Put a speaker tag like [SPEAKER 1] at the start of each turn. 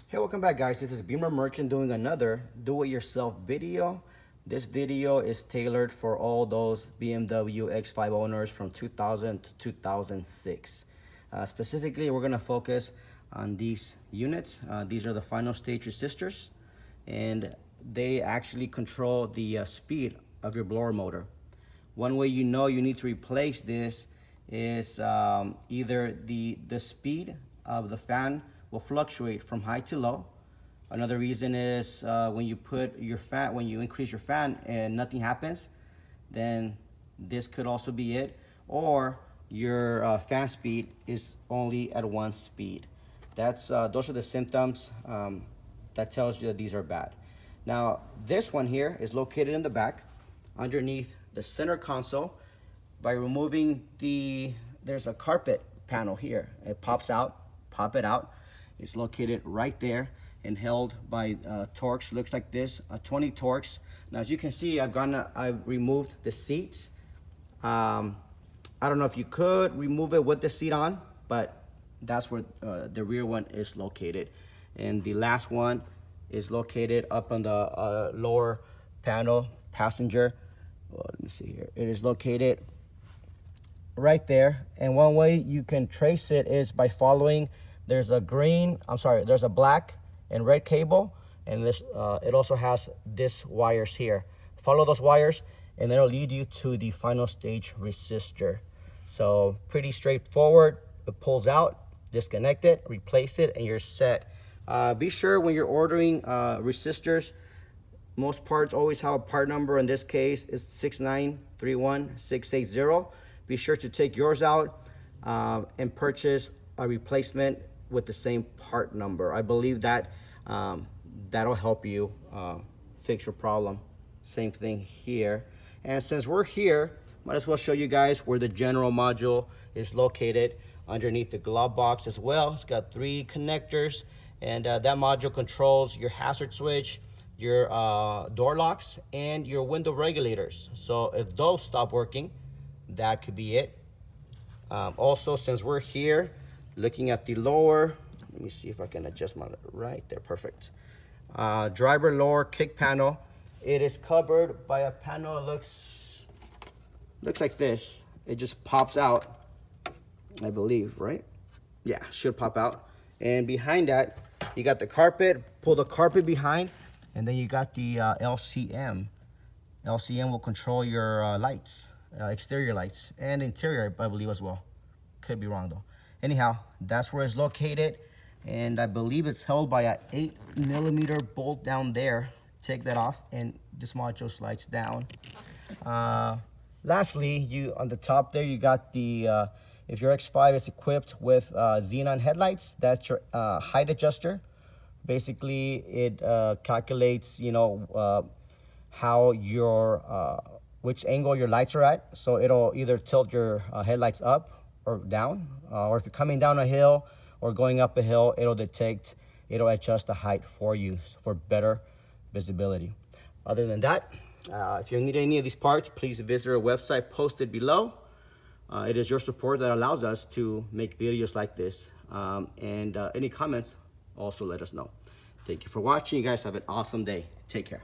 [SPEAKER 1] Hey, welcome back, guys. This is Beamer Merchant doing another do-it-yourself video. This video is tailored for all those BMW X5 owners from 2000 to 2006. Specifically, we're going to focus on these units. These are the final stage resistors, and they actually control the speed of your blower motor. One way you know you need to replace this is either the speed of the fan will fluctuate from high to low. Another reason is when you increase your fan and nothing happens, then this could also be it. Or your fan speed is only at one speed. Those are the symptoms that tells you that these are bad. Now, this one here is located in the back underneath the center console. By removing there's a carpet panel here. It pops out, pop it out. It's located right there and held by Torx. Looks like this, 20 Torx. Now, as you can see, I've removed the seats. I don't know if you could remove it with the seat on, but that's where the rear one is located. And the last one is located up on the lower panel, passenger. Well, let me see here. It is located right there. And one way you can trace it is by following, there's a black and red cable, and this it also has this wires here. Follow those wires and it'll lead you to the final stage resistor. So pretty straightforward. It pulls out, disconnect it, replace it, and you're set. Be sure when you're ordering resistors, most parts always have a part number. In this case, it's 6931680. Be sure to take yours out and purchase a replacement with the same part number. I believe that that'll help you fix your problem. Same thing here. And since we're here, might as well show you guys where the general module is located underneath the glove box as well. It's got 3 connectors, and that module controls your hazard switch, your door locks, and your window regulators. So if those stop working, that could be it. Also, since we're here looking at the lower, let me see if I can adjust my right there. Perfect. Driver lower kick panel. It is covered by a panel. It looks like this. It just pops out, I believe, right? Yeah, should pop out. And behind that, you got the carpet. Pull the carpet behind, and then you got the LCM. LCM will control your lights, exterior lights, and interior, I believe, as well. Could be wrong though. Anyhow, that's where it's located, and I believe it's held by an 8mm bolt down there. Take that off, and this module slides down. Lastly, on the top there, you got the if your X5 is equipped with xenon headlights, that's your height adjuster. Basically, it calculates, how which angle your lights are at. So it'll either tilt your headlights up or down, or if you're coming down a hill or going up a hill, it'll adjust the height for you for better visibility. Other than that, if you need any of these parts, please visit our website posted below. It is your support that allows us to make videos like this. And any comments, also let us know. Thank you for watching. You guys have an awesome day. Take care.